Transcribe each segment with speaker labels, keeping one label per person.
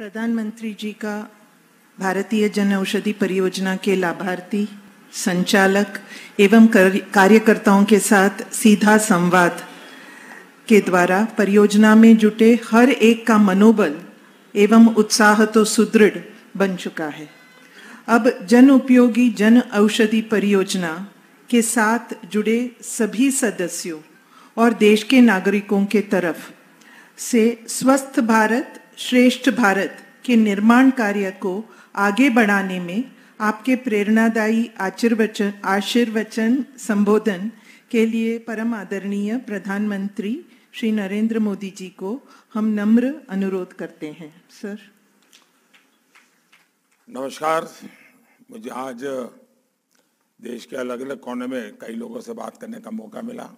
Speaker 1: प्रधानमंत्री जी का भारतीय जन औषधि परियोजना के लाभार्थी, संचालक एवं कार्यकर्ताओं के साथ सीधा संवाद के द्वारा परियोजना में जुटे हर एक का मनोबल एवं उत्साह तो सुदृढ़ बन चुका है। अब जन उपयोगी जन औषधि परियोजना के साथ जुड़े सभी सदस्यों और देश के नागरिकों के तरफ से स्वस्थ भारत श्रेष्ठ भारत के निर्माण कार्य को आगे बढ़ाने में आपके प्रेरणादायी आशीर्वचन संबोधन के लिए परम आदरणीय प्रधानमंत्री श्री नरेंद्र मोदी जी को हम नम्र अनुरोध करते हैं। सर
Speaker 2: नमस्कार। मुझे आज देश के अलग अलग कोने में कई लोगों से बात करने का मौका मिला,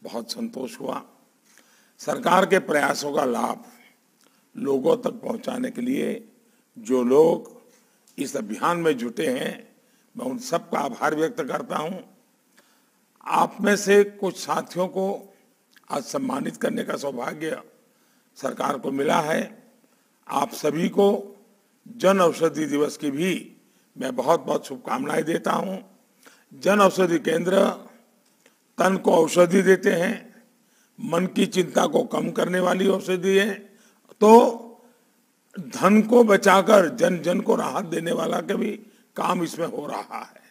Speaker 2: बहुत संतोष हुआ। सरकार के प्रयासों का लाभ लोगों तक पहुंचाने के लिए जो लोग इस अभियान में जुटे हैं, मैं उन सबका आभार व्यक्त करता हूं। आप में से कुछ साथियों को आज सम्मानित करने का सौभाग्य सरकार को मिला है। आप सभी को जन औषधि दिवस की भी मैं बहुत बहुत शुभकामनाएं देता हूं। जन औषधि केंद्र तन को औषधि देते हैं, मन की चिंता को कम करने वाली औषधि है, तो धन को बचाकर जन जन को राहत देने वाला का भी काम इसमें हो रहा है।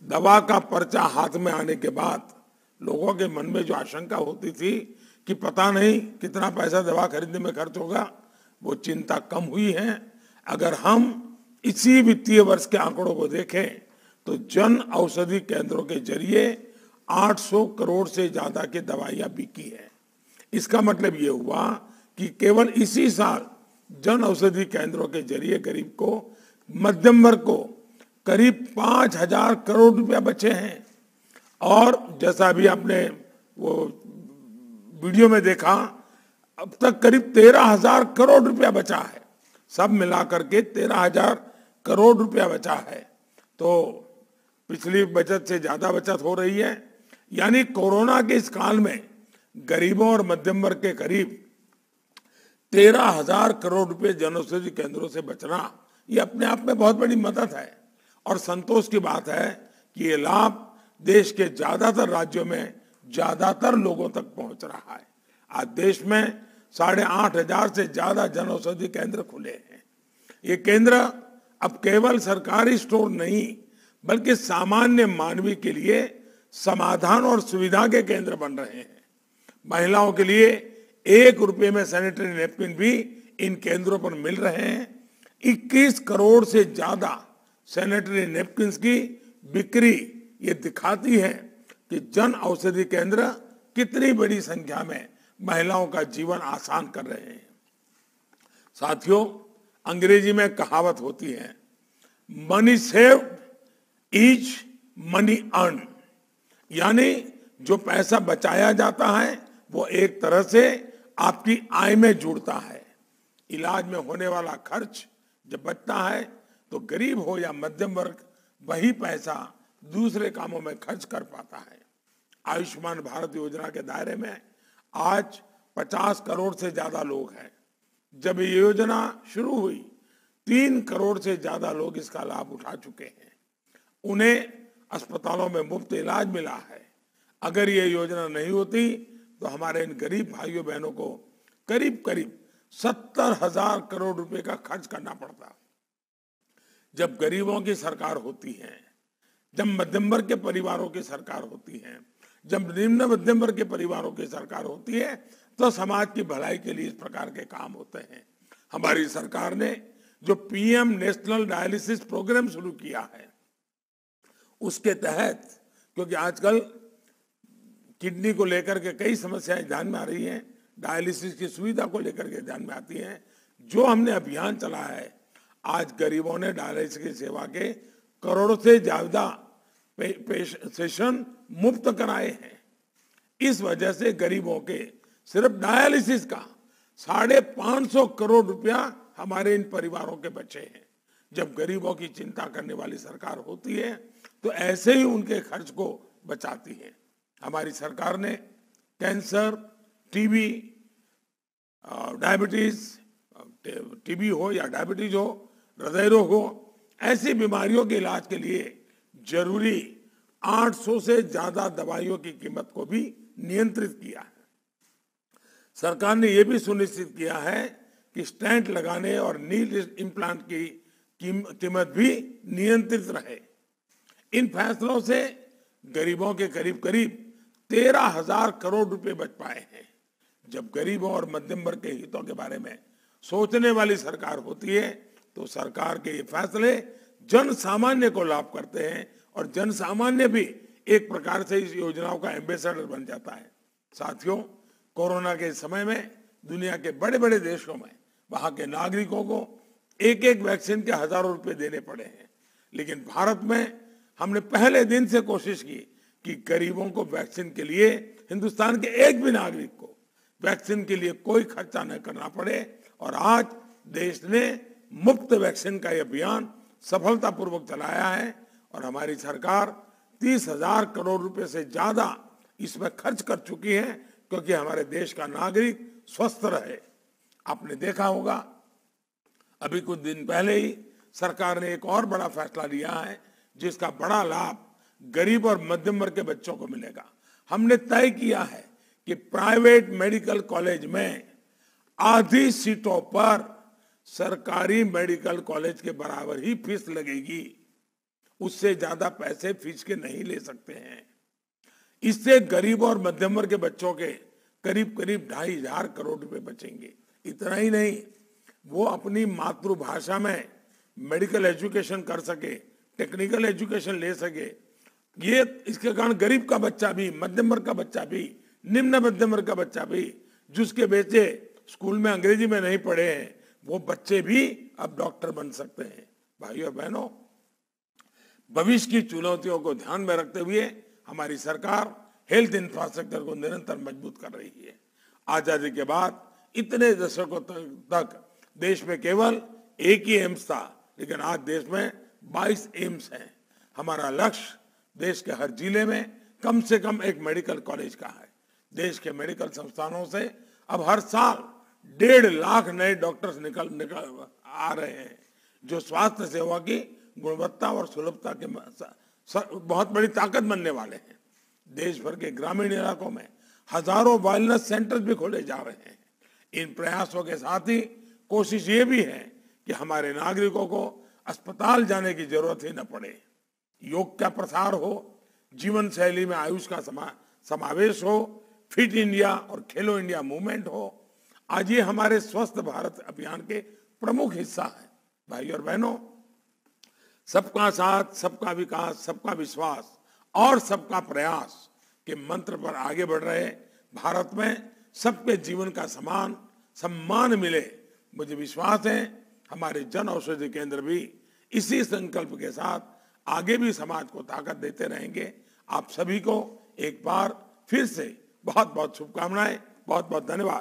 Speaker 2: दवा का पर्चा हाथ में आने के बाद लोगों के मन में जो आशंका होती थी कि पता नहीं कितना पैसा दवा खरीदने में खर्च होगा, वो चिंता कम हुई है। अगर हम इसी वित्तीय वर्ष के आंकड़ों को देखें तो जन औषधि केंद्रों के जरिए 800 करोड़ से ज्यादा की दवाइयां बिकी है। इसका मतलब ये हुआ कि केवल इसी साल जन औषधि केंद्रों के जरिए गरीब को, मध्यम वर्ग को करीब 5,000 करोड़ रुपया बचे हैं। और जैसा अभी आपने वो वीडियो में देखा, अब तक करीब 13,000 करोड़ रुपया बचा है। सब मिलाकर के 13,000 करोड़ रुपया बचा है। तो पिछली बचत से ज्यादा बचत हो रही है। यानी कोरोना के इस काल में गरीबों और मध्यम वर्ग के करीब 13,000 करोड़ रुपए जन औषधि केंद्रों से बचना, ये अपने आप में बहुत बड़ी मदद है। और संतोष की बात है कि ये लाभ देश के ज्यादातर राज्यों में ज्यादातर लोगों तक पहुंच रहा है। आज देश में 8,500 से ज्यादा जन औषधि केंद्र खुले हैं। ये केंद्र अब केवल सरकारी स्टोर नहीं, बल्कि सामान्य मानवी के लिए समाधान और सुविधा के केंद्र बन रहे हैं। महिलाओं के लिए 1 रुपये में सैनिटरी नैपकिन भी इन केंद्रों पर मिल रहे हैं। 21 करोड़ से ज्यादा सैनिटरी नैपकिन की बिक्री ये दिखाती है कि जन औषधि केंद्र कितनी बड़ी संख्या में महिलाओं का जीवन आसान कर रहे हैं। साथियों, अंग्रेजी में कहावत होती है, money saved is money earn. यानी जो पैसा बचाया जाता है वो एक तरह से आपकी आय में जुड़ता है। इलाज में होने वाला खर्च जब बचता है तो गरीब हो या मध्यम वर्ग वही पैसा दूसरे कामों में खर्च कर पाता है। आयुष्मान भारत योजना के दायरे में आज 50 करोड़ से ज्यादा लोग हैं। जब ये योजना शुरू हुई 3 करोड़ से ज्यादा लोग इसका लाभ उठा चुके हैं। उन्हें अस्पतालों में मुफ्त इलाज मिला है। अगर ये योजना नहीं होती तो हमारे इन गरीब भाइयों बहनों को करीब करीब 70,000 करोड़ रुपए का खर्च करना पड़ता। जब गरीबों की सरकार होती है, जब मध्यम वर्ग के परिवारों की सरकार होती है, जब निम्न मध्यम वर्ग के परिवारों की सरकार होती है, तो समाज की भलाई के लिए इस प्रकार के काम होते हैं। हमारी सरकार ने जो पीएम नेशनल डायलिसिस प्रोग्राम शुरू किया है, उसके तहत, क्योंकि आजकल किडनी को लेकर के कई समस्याएं ध्यान में आ रही हैं, डायलिसिस की सुविधा को लेकर के ध्यान में आती हैं, जो हमने अभियान चलाया है, आज गरीबों ने डायलिसिस की सेवा के करोड़ों से ज्यादा सेशन मुफ्त कराए हैं। इस वजह से गरीबों के सिर्फ डायलिसिस का 550 करोड़ रुपया हमारे इन परिवारों के बचे हैं। जब गरीबों की चिंता करने वाली सरकार होती है तो ऐसे ही उनके खर्च को बचाती है। हमारी सरकार ने कैंसर, टीबी, डायबिटीज, टीबी हो या डायबिटीज हो, हृदय रोग हो, ऐसी बीमारियों के इलाज के लिए जरूरी 800 से ज्यादा दवाइयों की कीमत को भी नियंत्रित किया है। सरकार ने यह भी सुनिश्चित किया है कि स्टेंट लगाने और नी इम्प्लांट की कीमत भी नियंत्रित रहे। इन फैसलों से गरीबों के करीब करीब 13,000 करोड़ रुपए बच पाए हैं। जब गरीबों और मध्यम वर्ग के हितों के बारे में सोचने वाली सरकार होती है तो सरकार के ये फैसले जन सामान्य को लाभ करते हैं और जन सामान्य भी एक प्रकार से इस योजनाओं का एम्बेसडर बन जाता है। साथियों, कोरोना के समय में दुनिया के बड़े बड़े देशों में वहां के नागरिकों को एक एक वैक्सीन के हजारों रुपए देने पड़े हैं, लेकिन भारत में हमने पहले दिन से कोशिश की कि गरीबों को वैक्सीन के लिए, हिंदुस्तान के एक भी नागरिक को वैक्सीन के लिए कोई खर्चा न करना पड़े। और आज देश ने मुफ्त वैक्सीन का यह अभियान सफलतापूर्वक चलाया है और हमारी सरकार 30,000 करोड़ रुपए से ज्यादा इसमें खर्च कर चुकी है, क्योंकि हमारे देश का नागरिक स्वस्थ रहे। आपने देखा होगा अभी कुछ दिन पहले ही सरकार ने एक और बड़ा फैसला लिया है जिसका बड़ा लाभ गरीब और मध्यम वर्ग के बच्चों को मिलेगा। हमने तय किया है कि प्राइवेट मेडिकल कॉलेज में आधी सीटों पर सरकारी मेडिकल कॉलेज के बराबर ही फीस लगेगी, उससे ज्यादा पैसे फीस के नहीं ले सकते हैं। इससे गरीब और मध्यम वर्ग के बच्चों के करीब करीब 2,500 करोड़ रुपए बचेंगे। इतना ही नहीं, वो अपनी मातृभाषा में मेडिकल एजुकेशन कर सके, टेक्निकल एजुकेशन ले सके। ये इसके कारण गरीब का बच्चा भी, मध्यम वर्ग का बच्चा भी, निम्न मध्यम वर्ग का बच्चा भी, जिसके बच्चे स्कूल में अंग्रेजी में नहीं पढ़े हैं, वो बच्चे भी अब डॉक्टर बन सकते हैं। भाइयों और बहनों, भविष्य की चुनौतियों को ध्यान में रखते हुए हमारी सरकार हेल्थ इंफ्रास्ट्रक्चर को निरंतर मजबूत कर रही है। आजादी के बाद इतने दशकों तक देश में केवल एक ही एम्स था, लेकिन आज देश में 22 एम्स हैं। हमारा लक्ष्य देश के हर जिले में कम से कम एक मेडिकल कॉलेज का है। देश के मेडिकल संस्थानों से अब हर साल 1.5 लाख नए डॉक्टर्स निकल आ रहे हैं, जो स्वास्थ्य सेवा की गुणवत्ता और सुलभता के बहुत बड़ी ताकत बनने वाले हैं। देश भर के ग्रामीण इलाकों में हजारों वेलनेस सेंटर्स भी खोले जा रहे हैं। इन प्रयासों के साथ ही कोशिश ये भी है कि हमारे नागरिकों को अस्पताल जाने की जरूरत ही न पड़े। योग का प्रसार हो, जीवन शैली में आयुष का समावेश हो, फिट इंडिया और खेलो इंडिया मूवमेंट हो। आज ये हमारे स्वस्थ भारत अभियान के प्रमुख हिस्सा है। भाइयों और बहनों, सबका साथ, सबका विकास, सबका विश्वास और सबका प्रयास के मंत्र पर आगे बढ़ रहे भारत में सबके जीवन का समान सम्मान मिले, मुझे विश्वास है हमारे जन औषधि केंद्र भी इसी संकल्प के साथ आगे भी समाज को ताकत देते रहेंगे। आप सभी को एक बार फिर से बहुत बहुत शुभकामनाएं, बहुत बहुत धन्यवाद।